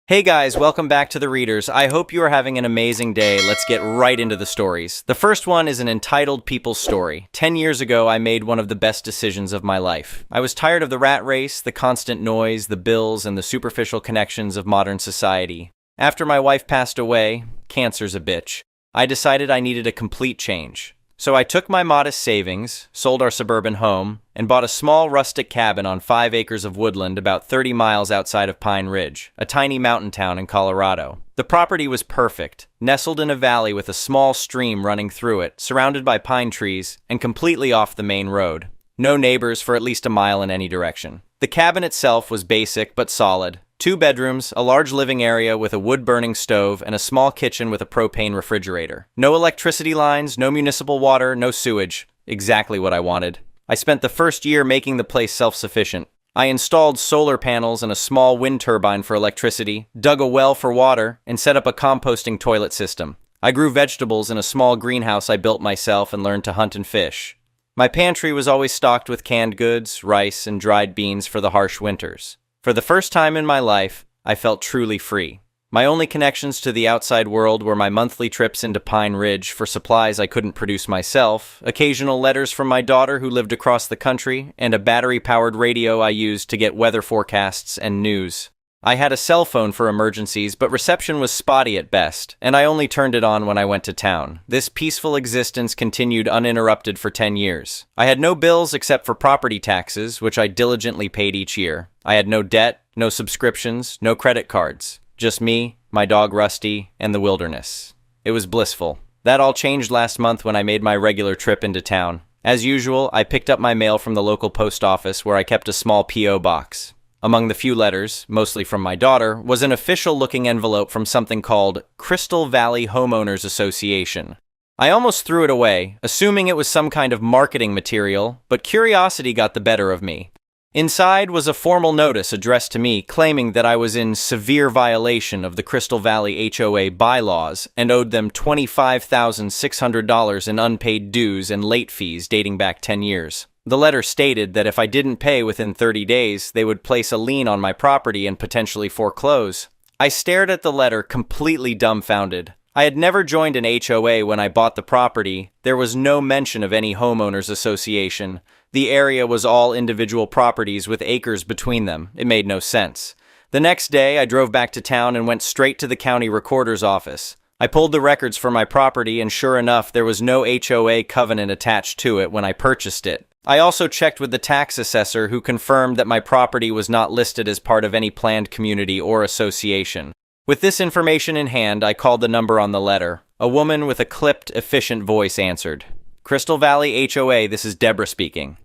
Hey guys, welcome back to The Readers. I hope you are having an amazing day. Let's get right into the stories. The first one is an entitled People's Story. 10 years ago, I made one of the best decisions of my life. I was tired of the rat race, the constant noise, the bills, and the superficial connections of modern society. After my wife passed away, cancer's a bitch, I decided I needed a complete change. So I took my modest savings, sold our suburban home, and bought a small rustic cabin on 5 acres of woodland about 30 miles outside of Pine Ridge, a tiny mountain town in Colorado. The property was perfect, nestled in a valley with a small stream running through it, surrounded by pine trees, and completely off the main road. No neighbors for at least a mile in any direction. The cabin itself was basic but solid. 2 bedrooms, a large living area with a wood-burning stove, and a small kitchen with a propane refrigerator. No electricity lines, no municipal water, no sewage. Exactly what I wanted. I spent the first year making the place self-sufficient. I installed solar panels and a small wind turbine for electricity, dug a well for water, and set up a composting toilet system. I grew vegetables in a small greenhouse I built myself and learned to hunt and fish. My pantry was always stocked with canned goods, rice, and dried beans for the harsh winters. For the first time in my life, I felt truly free. My only connections to the outside world were my monthly trips into Pine Ridge for supplies I couldn't produce myself, occasional letters from my daughter who lived across the country, and a battery-powered radio I used to get weather forecasts and news. I had a cell phone for emergencies, but reception was spotty at best, and I only turned it on when I went to town. This peaceful existence continued uninterrupted for 10 years. I had no bills except for property taxes, which I diligently paid each year. I had no debt, no subscriptions, no credit cards. Just me, my dog Rusty, and the wilderness. It was blissful. That all changed last month when I made my regular trip into town. As usual, I picked up my mail from the local post office where I kept a small P.O. box. Among the few letters, mostly from my daughter, was an official-looking envelope from something called Crystal Valley Homeowners Association. I almost threw it away, assuming it was some kind of marketing material, but curiosity got the better of me. Inside was a formal notice addressed to me claiming that I was in severe violation of the Crystal Valley HOA bylaws and owed them $25,600 in unpaid dues and late fees dating back 10 years. The letter stated that if I didn't pay within 30 days, they would place a lien on my property and potentially foreclose. I stared at the letter completely dumbfounded. I had never joined an HOA when I bought the property. There was no mention of any homeowners association. The area was all individual properties with acres between them. It made no sense. The next day, I drove back to town and went straight to the county recorder's office. I pulled the records for my property, and sure enough, there was no HOA covenant attached to it when I purchased it. I also checked with the tax assessor, who confirmed that my property was not listed as part of any planned community or association. With this information in hand, I called the number on the letter. A woman with a clipped, efficient voice answered. Crystal Valley HOA, this is Deborah speaking.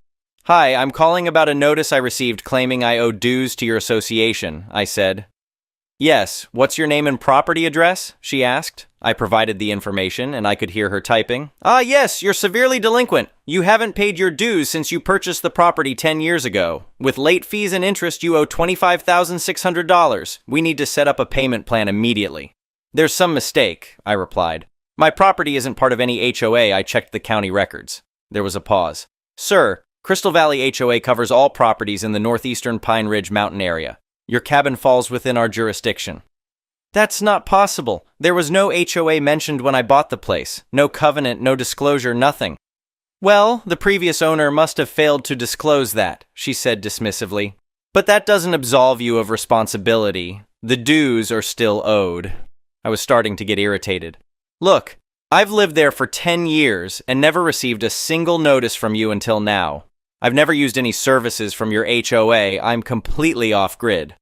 Hi, I'm calling about a notice I received claiming I owe dues to your association, I said. Yes, what's your name and property address? She asked. I provided the information, and I could hear her typing. Yes, you're severely delinquent. You haven't paid your dues since you purchased the property 10 years ago. With late fees and interest, you owe $25,600. We need to set up a payment plan immediately. There's some mistake, I replied. My property isn't part of any HOA. I checked the county records. There was a pause. Sir, Crystal Valley HOA covers all properties in the northeastern Pine Ridge mountain area. Your cabin falls within our jurisdiction. That's not possible. There was no HOA mentioned when I bought the place. No covenant, no disclosure, nothing. Well, the previous owner must have failed to disclose that, she said dismissively. But that doesn't absolve you of responsibility. The dues are still owed. I was starting to get irritated. Look, I've lived there for 10 years and never received a single notice from you until now. I've never used any services from your HOA. I'm completely off-grid.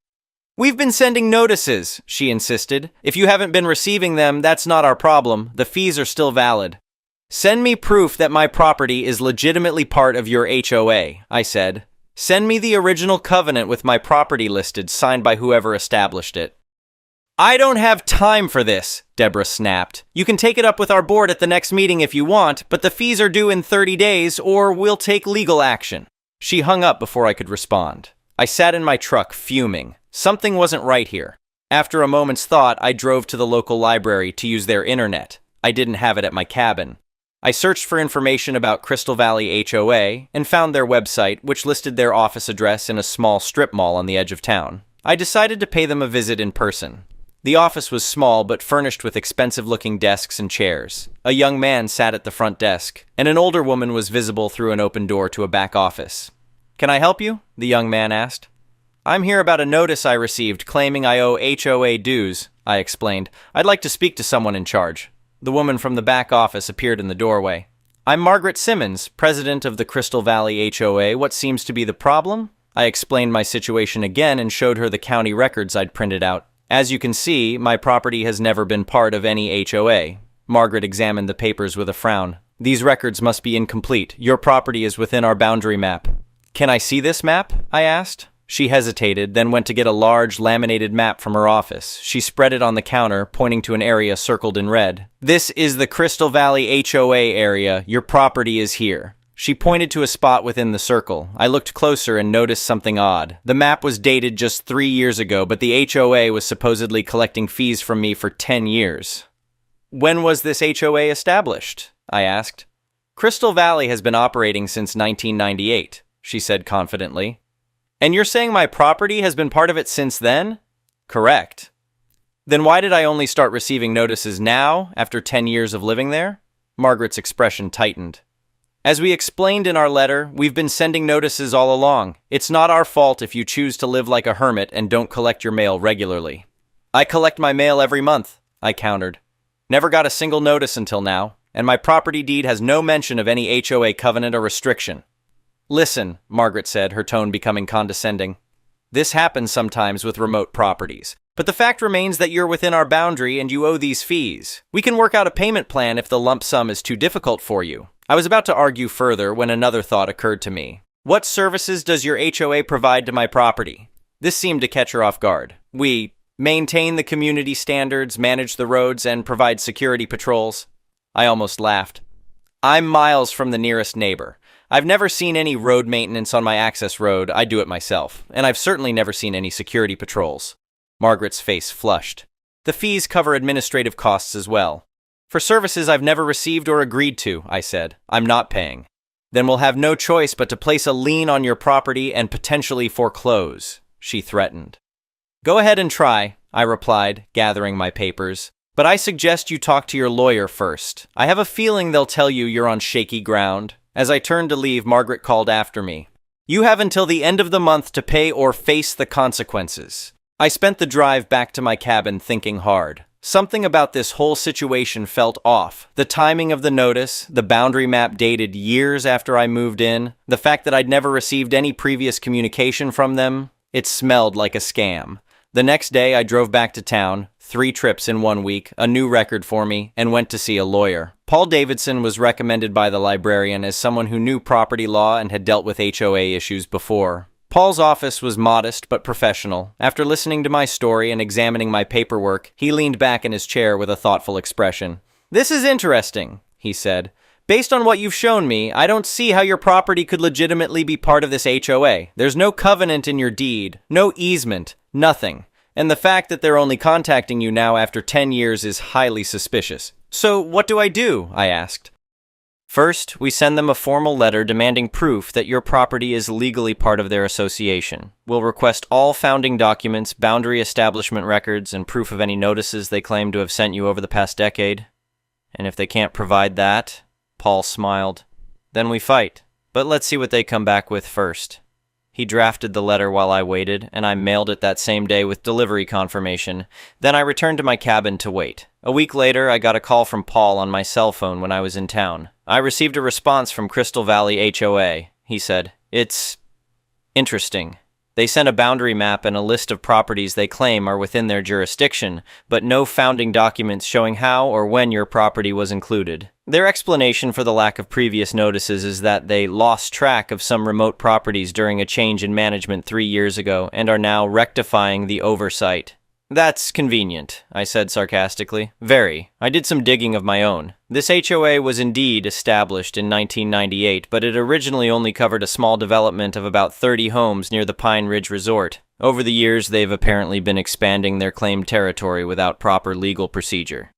We've been sending notices, she insisted. If you haven't been receiving them, that's not our problem. The fees are still valid. Send me proof that my property is legitimately part of your HOA, I said. Send me the original covenant with my property listed, signed by whoever established it. I don't have time for this, Deborah snapped. You can take it up with our board at the next meeting if you want, but the fees are due in 30 days or we'll take legal action. She hung up before I could respond. I sat in my truck, fuming. Something wasn't right here. After a moment's thought, I drove to the local library to use their internet. I didn't have it at my cabin. I searched for information about Crystal Valley HOA and found their website, which listed their office address in a small strip mall on the edge of town. I decided to pay them a visit in person. The office was small but furnished with expensive-looking desks and chairs. A young man sat at the front desk, and an older woman was visible through an open door to a back office. "Can I help you?" the young man asked. "I'm here about a notice I received claiming I owe HOA dues," I explained. "I'd like to speak to someone in charge." The woman from the back office appeared in the doorway. "I'm Margaret Simmons, president of the Crystal Valley HOA. What seems to be the problem?" I explained my situation again and showed her the county records I'd printed out. "As you can see, my property has never been part of any HOA. Margaret examined the papers with a frown. "These records must be incomplete. Your property is within our boundary map." "Can I see this map?" I asked. She hesitated, then went to get a large laminated map from her office. She spread it on the counter, pointing to an area circled in red. "This is the Crystal Valley HOA area. Your property is here." She pointed to a spot within the circle. I looked closer and noticed something odd. The map was dated just 3 years ago, but the HOA was supposedly collecting fees from me for 10 years. "When was this HOA established?" I asked. "Crystal Valley has been operating since 1998, she said confidently. "And you're saying my property has been part of it since then?" "Correct." "Then why did I only start receiving notices now, after 10 years of living there?" Margaret's expression tightened. "As we explained in our letter, we've been sending notices all along. It's not our fault if you choose to live like a hermit and don't collect your mail regularly." "I collect my mail every month," I countered. "Never got a single notice until now, and my property deed has no mention of any HOA covenant or restriction." "Listen," Margaret said, her tone becoming condescending. "This happens sometimes with remote properties, but the fact remains that you're within our boundary and you owe these fees. We can work out a payment plan if the lump sum is too difficult for you." I was about to argue further when another thought occurred to me. "What services does your HOA provide to my property?" This seemed to catch her off guard. "We maintain the community standards, manage the roads, and provide security patrols." I almost laughed. "I'm miles from the nearest neighbor. I've never seen any road maintenance on my access road. I do it myself. And I've certainly never seen any security patrols." Margaret's face flushed. "The fees cover administrative costs as well." "For services I've never received or agreed to," I said. "I'm not paying." "Then we'll have no choice but to place a lien on your property and potentially foreclose," she threatened. "Go ahead and try," I replied, gathering my papers. "But I suggest you talk to your lawyer first. I have a feeling they'll tell you you're on shaky ground." As I turned to leave, Margaret called after me. "You have until the end of the month to pay or face the consequences." I spent the drive back to my cabin thinking hard. Something about this whole situation felt off. The timing of the notice, the boundary map dated years after I moved in, the fact that I'd never received any previous communication from them, it smelled like a scam. The next day, I drove back to town, 3 trips in 1 week, a new record for me, and went to see a lawyer. Paul Davidson was recommended by the librarian as someone who knew property law and had dealt with HOA issues before. Paul's office was modest but professional. After listening to my story and examining my paperwork, he leaned back in his chair with a thoughtful expression. "This is interesting," he said. "Based on what you've shown me, I don't see how your property could legitimately be part of this HOA. There's no covenant in your deed, no easement, nothing. And the fact that they're only contacting you now after 10 years is highly suspicious. So what do I do?" I asked. "First, we send them a formal letter demanding proof that your property is legally part of their association. We'll request all founding documents, boundary establishment records, and proof of any notices they claim to have sent you over the past decade. And if they can't provide that," Paul smiled, "then we fight. But let's see what they come back with first." He drafted the letter while I waited, and I mailed it that same day with delivery confirmation. Then I returned to my cabin to wait. A week later, I got a call from Paul on my cell phone when I was in town. I received a response from Crystal Valley HOA. He said, "It's interesting. They sent a boundary map and a list of properties they claim are within their jurisdiction, but no founding documents showing how or when your property was included. Their explanation for the lack of previous notices is that they lost track of some remote properties during a change in management 3 years ago and are now rectifying the oversight." "That's convenient," I said sarcastically. "Very. I did some digging of my own. This HOA was indeed established in 1998, but it originally only covered a small development of about 30 homes near the Pine Ridge Resort. Over the years, they've apparently been expanding their claimed territory without proper legal procedure."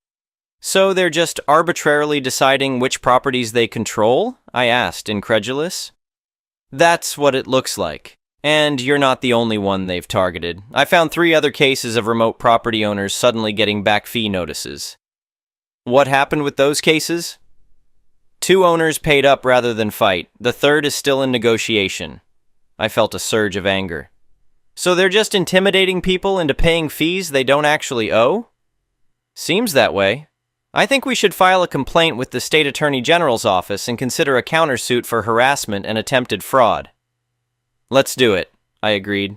"So they're just arbitrarily deciding which properties they control?" I asked, incredulous. "That's what it looks like. And you're not the only one they've targeted. I found 3 other cases of remote property owners suddenly getting back fee notices. What happened with those cases? 2 owners paid up rather than fight. The third is still in negotiation. I felt a surge of anger. So they're just intimidating people into paying fees they don't actually owe? Seems that way. I think we should file a complaint with the State Attorney General's office and consider a countersuit for harassment and attempted fraud. Let's do it, I agreed.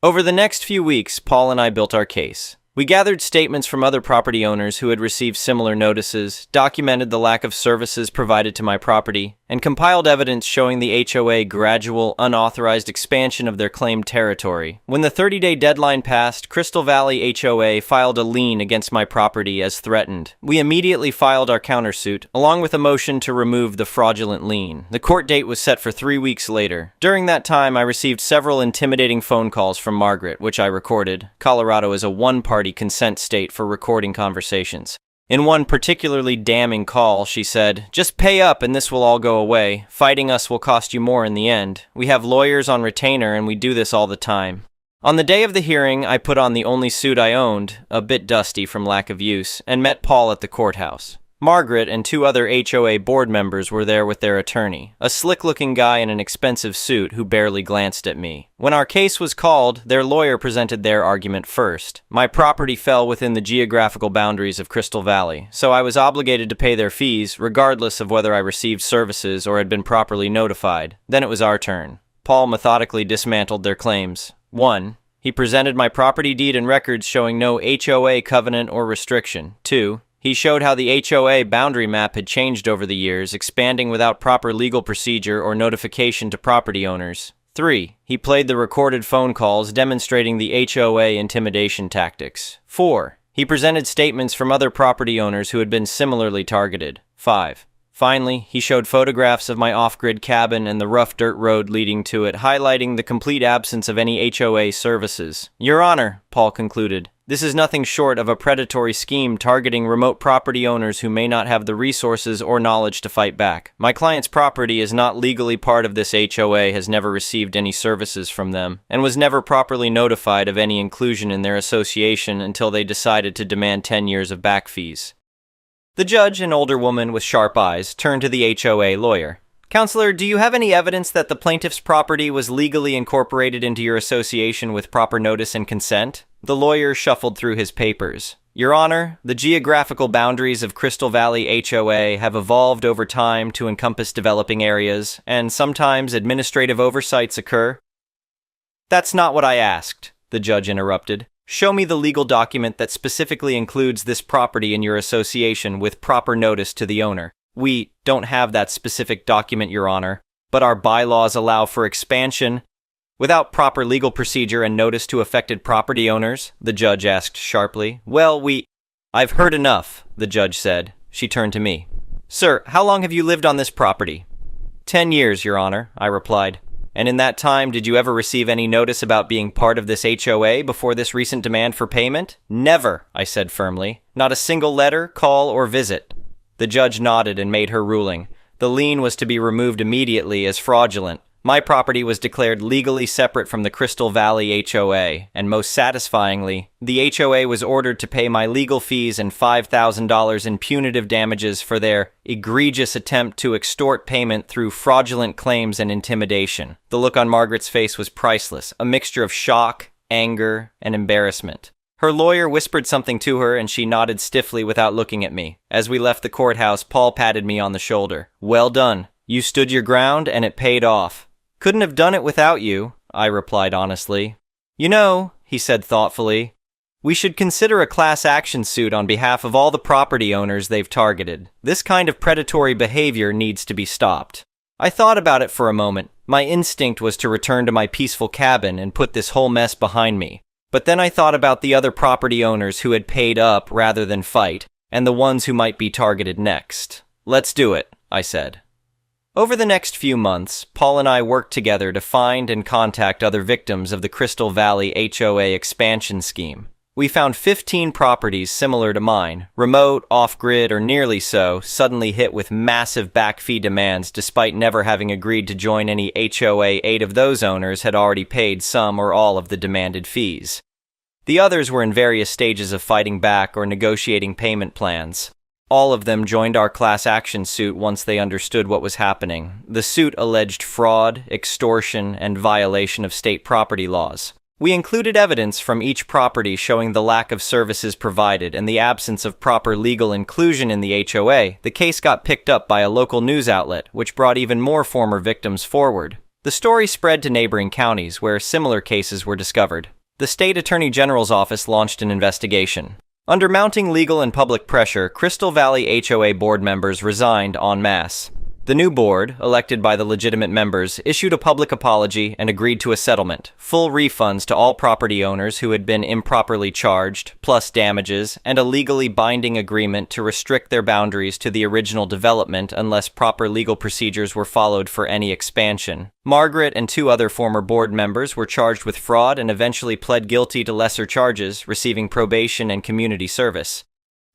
Over the next few weeks, Paul and I built our case. We gathered statements from other property owners who had received similar notices, documented the lack of services provided to my property, and compiled evidence showing the HOA gradual, unauthorized expansion of their claimed territory. When the 30-day deadline passed, Crystal Valley HOA filed a lien against my property as threatened. We immediately filed our countersuit, along with a motion to remove the fraudulent lien. The court date was set for 3 weeks later. During that time, I received several intimidating phone calls from Margaret, which I recorded. Colorado is a one-party consent state for recording conversations. In one particularly damning call, she said, "Just pay up and this will all go away. Fighting us will cost you more in the end. We have lawyers on retainer and we do this all the time." On the day of the hearing, I put on the only suit I owned, a bit dusty from lack of use, and met Paul at the courthouse. Margaret and 2 other HOA board members were there with their attorney, a slick-looking guy in an expensive suit who barely glanced at me. When our case was called, their lawyer presented their argument first. My property fell within the geographical boundaries of Crystal Valley, so I was obligated to pay their fees, regardless of whether I received services or had been properly notified. Then it was our turn. Paul methodically dismantled their claims. 1. He presented my property deed and records showing no HOA covenant or restriction. 2. He showed how the HOA boundary map had changed over the years, expanding without proper legal procedure or notification to property owners. 3. He played the recorded phone calls demonstrating the HOA intimidation tactics. 4. He presented statements from other property owners who had been similarly targeted. 5. Finally, he showed photographs of my off-grid cabin and the rough dirt road leading to it, highlighting the complete absence of any HOA services. Your Honor, Paul concluded, this is nothing short of a predatory scheme targeting remote property owners who may not have the resources or knowledge to fight back. My client's property is not legally part of this HOA, has never received any services from them, and was never properly notified of any inclusion in their association until they decided to demand 10 years of back fees. The judge, an older woman with sharp eyes, turned to the HOA lawyer. Counselor, do you have any evidence that the plaintiff's property was legally incorporated into your association with proper notice and consent? The lawyer shuffled through his papers. Your Honor, the geographical boundaries of Crystal Valley HOA have evolved over time to encompass developing areas, and sometimes administrative oversights occur. That's not what I asked, the judge interrupted. Show me the legal document that specifically includes this property in your association with proper notice to the owner. We don't have that specific document, Your Honor, but our bylaws allow for expansion without proper legal procedure and notice to affected property owners, the judge asked sharply. Well, I've heard enough, the judge said. She turned to me. Sir, how long have you lived on this property? 10 years, Your Honor, I replied. And in that time, did you ever receive any notice about being part of this HOA before this recent demand for payment? Never, I said firmly. Not a single letter, call, or visit. The judge nodded and made her ruling. The lien was to be removed immediately as fraudulent. My property was declared legally separate from the Crystal Valley HOA, and most satisfyingly, the HOA was ordered to pay my legal fees and $5,000 in punitive damages for their egregious attempt to extort payment through fraudulent claims and intimidation. The look on Margaret's face was priceless, a mixture of shock, anger, and embarrassment. Her lawyer whispered something to her, and she nodded stiffly without looking at me. As we left the courthouse, Paul patted me on the shoulder. Well done. You stood your ground, and it paid off. Couldn't have done it without you, I replied honestly. You know, he said thoughtfully, we should consider a class action suit on behalf of all the property owners they've targeted. This kind of predatory behavior needs to be stopped. I thought about it for a moment. My instinct was to return to my peaceful cabin and put this whole mess behind me. But then I thought about the other property owners who had paid up rather than fight, and the ones who might be targeted next. Let's do it, I said. Over the next few months, Paul and I worked together to find and contact other victims of the Crystal Valley HOA expansion scheme. We found 15 properties similar to mine, remote, off-grid, or nearly so, suddenly hit with massive back fee demands despite never having agreed to join any HOA. 8 of those owners had already paid some or all of the demanded fees. The others were in various stages of fighting back or negotiating payment plans. All of them joined our class action suit once they understood what was happening. The suit alleged fraud, extortion, and violation of state property laws. We included evidence from each property showing the lack of services provided and the absence of proper legal inclusion in the HOA. The case got picked up by a local news outlet, which brought even more former victims forward. The story spread to neighboring counties where similar cases were discovered. The state attorney general's office launched an investigation. Under mounting legal and public pressure, Crystal Valley HOA board members resigned en masse. The new board, elected by the legitimate members, issued a public apology and agreed to a settlement, full refunds to all property owners who had been improperly charged, plus damages, and a legally binding agreement to restrict their boundaries to the original development unless proper legal procedures were followed for any expansion. Margaret and 2 other former board members were charged with fraud and eventually pled guilty to lesser charges, receiving probation and community service.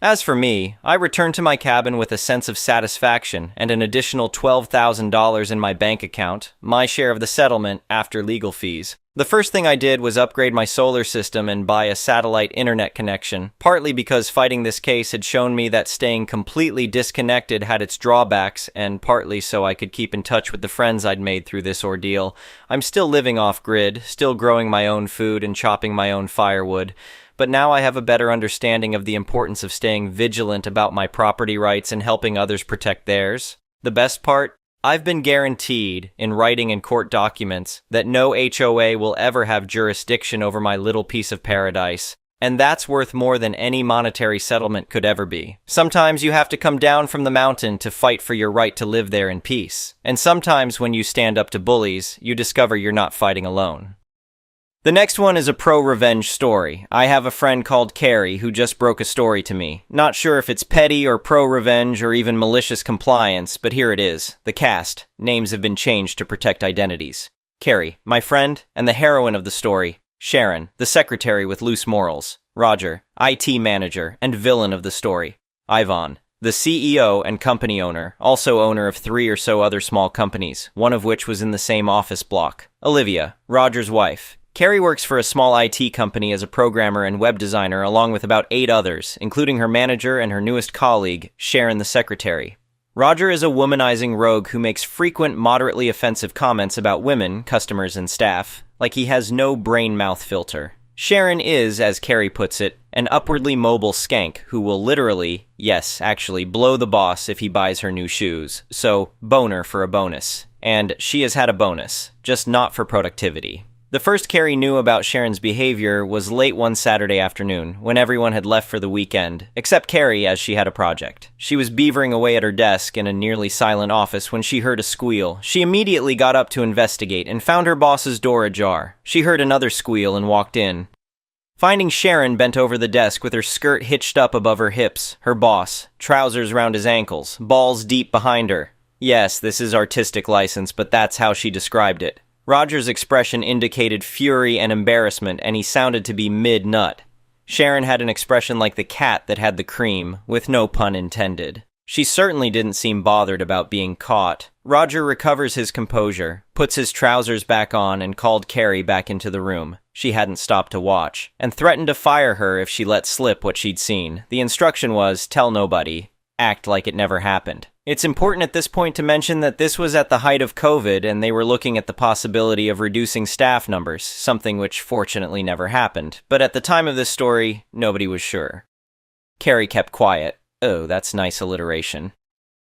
As for me, I returned to my cabin with a sense of satisfaction and an additional $12,000 in my bank account, my share of the settlement after legal fees. The first thing I did was upgrade my solar system and buy a satellite internet connection, partly because fighting this case had shown me that staying completely disconnected had its drawbacks, and partly so I could keep in touch with the friends I'd made through this ordeal. I'm still living off-grid, still growing my own food and chopping my own firewood. But now I have a better understanding of the importance of staying vigilant about my property rights and helping others protect theirs. The best part? I've been guaranteed, in writing and court documents, that no HOA will ever have jurisdiction over my little piece of paradise. And that's worth more than any monetary settlement could ever be. Sometimes you have to come down from the mountain to fight for your right to live there in peace. And sometimes when you stand up to bullies, you discover you're not fighting alone. The next one is a pro-revenge story. I have a friend called Carrie who just broke a story to me. Not sure if it's petty or pro-revenge or even malicious compliance, but here it is. The cast. Names have been changed to protect identities. Carrie, my friend, and the heroine of the story. Sharon, the secretary with loose morals. Roger, IT manager and villain of the story. Ivan, the CEO and company owner, also owner of 3 or so other small companies, one of which was in the same office block. Olivia, Roger's wife. Carrie works for a small IT company as a programmer and web designer along with about 8 others, including her manager and her newest colleague, Sharon the secretary. Roger is a womanizing rogue who makes frequent moderately offensive comments about women, customers, and staff, like he has no brain-mouth filter. Sharon is, as Carrie puts it, an upwardly mobile skank who will literally, yes, actually, blow the boss if he buys her new shoes. So, boner for a bonus. And she has had a bonus, just not for productivity. The first Carrie knew about Sharon's behavior was late one Saturday afternoon, when everyone had left for the weekend, except Carrie as she had a project. She was beavering away at her desk in a nearly silent office when she heard a squeal. She immediately got up to investigate and found her boss's door ajar. She heard another squeal and walked in, finding Sharon bent over the desk with her skirt hitched up above her hips, her boss, trousers round his ankles, balls deep behind her. Yes, this is artistic license, but that's how she described it. Roger's expression indicated fury and embarrassment, and he sounded to be mid-nut. Sharon had an expression like the cat that had the cream, with no pun intended. She certainly didn't seem bothered about being caught. Roger recovers his composure, puts his trousers back on, and called Carrie back into the room. She hadn't stopped to watch, and threatened to fire her if she let slip what she'd seen. The instruction was, tell nobody. Act like it never happened. It's important at this point to mention that this was at the height of COVID and they were looking at the possibility of reducing staff numbers, something which fortunately never happened. But at the time of this story, nobody was sure. Carrie kept quiet. Oh, that's nice alliteration.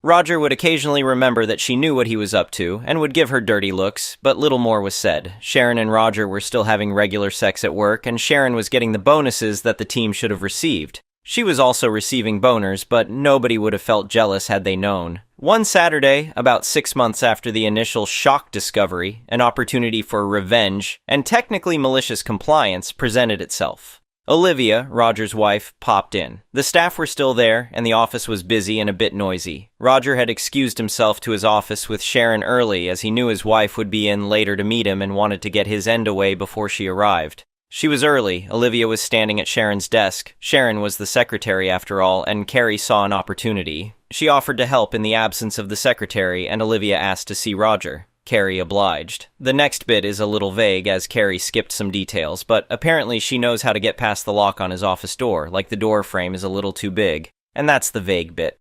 Roger would occasionally remember that she knew what he was up to and would give her dirty looks, but little more was said. Sharon and Roger were still having regular sex at work, and Sharon was getting the bonuses that the team should have received. She was also receiving boners, but nobody would have felt jealous had they known. One Saturday, about 6 months after the initial shock discovery, an opportunity for revenge, and technically malicious compliance, presented itself. Olivia, Roger's wife, popped in. The staff were still there, and the office was busy and a bit noisy. Roger had excused himself to his office with Sharon early, as he knew his wife would be in later to meet him and wanted to get his end away before she arrived. She was early. Olivia was standing at Sharon's desk. Sharon was the secretary after all, and Carrie saw an opportunity. She offered to help in the absence of the secretary, and Olivia asked to see Roger. Carrie obliged. The next bit is a little vague as Carrie skipped some details, but apparently she knows how to get past the lock on his office door, like the door frame is a little too big. And that's the vague bit.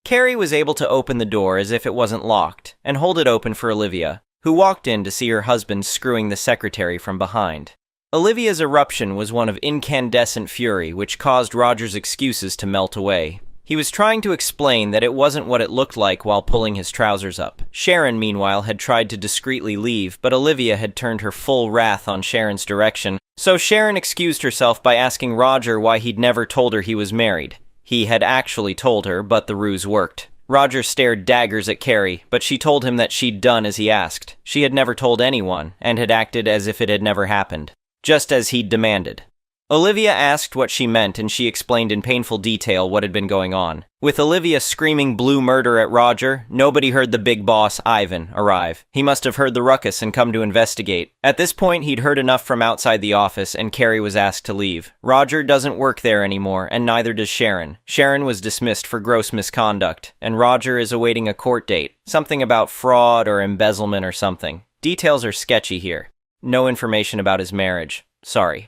Carrie was able to open the door as if it wasn't locked, and hold it open for Olivia, who walked in to see her husband screwing the secretary from behind. Olivia's eruption was one of incandescent fury, which caused Roger's excuses to melt away. He was trying to explain that it wasn't what it looked like while pulling his trousers up. Sharon, meanwhile, had tried to discreetly leave, but Olivia had turned her full wrath on Sharon's direction, so Sharon excused herself by asking Roger why he'd never told her he was married. He had actually told her, but the ruse worked. Roger stared daggers at Carrie, but she told him that she'd done as he asked. She had never told anyone, and had acted as if it had never happened, just as he'd demanded. Olivia asked what she meant, and she explained in painful detail what had been going on. With Olivia screaming blue murder at Roger, nobody heard the big boss, Ivan, arrive. He must have heard the ruckus and come to investigate. At this point, he'd heard enough from outside the office, and Carrie was asked to leave. Roger doesn't work there anymore, and neither does Sharon. Sharon was dismissed for gross misconduct, and Roger is awaiting a court date. Something about fraud or embezzlement or something. Details are sketchy here. No information about his marriage. Sorry.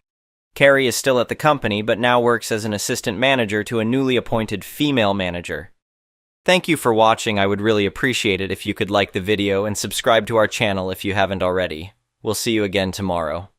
Carrie is still at the company, but now works as an assistant manager to a newly appointed female manager. Thank you for watching. I would really appreciate it if you could like the video and subscribe to our channel if you haven't already. We'll see you again tomorrow.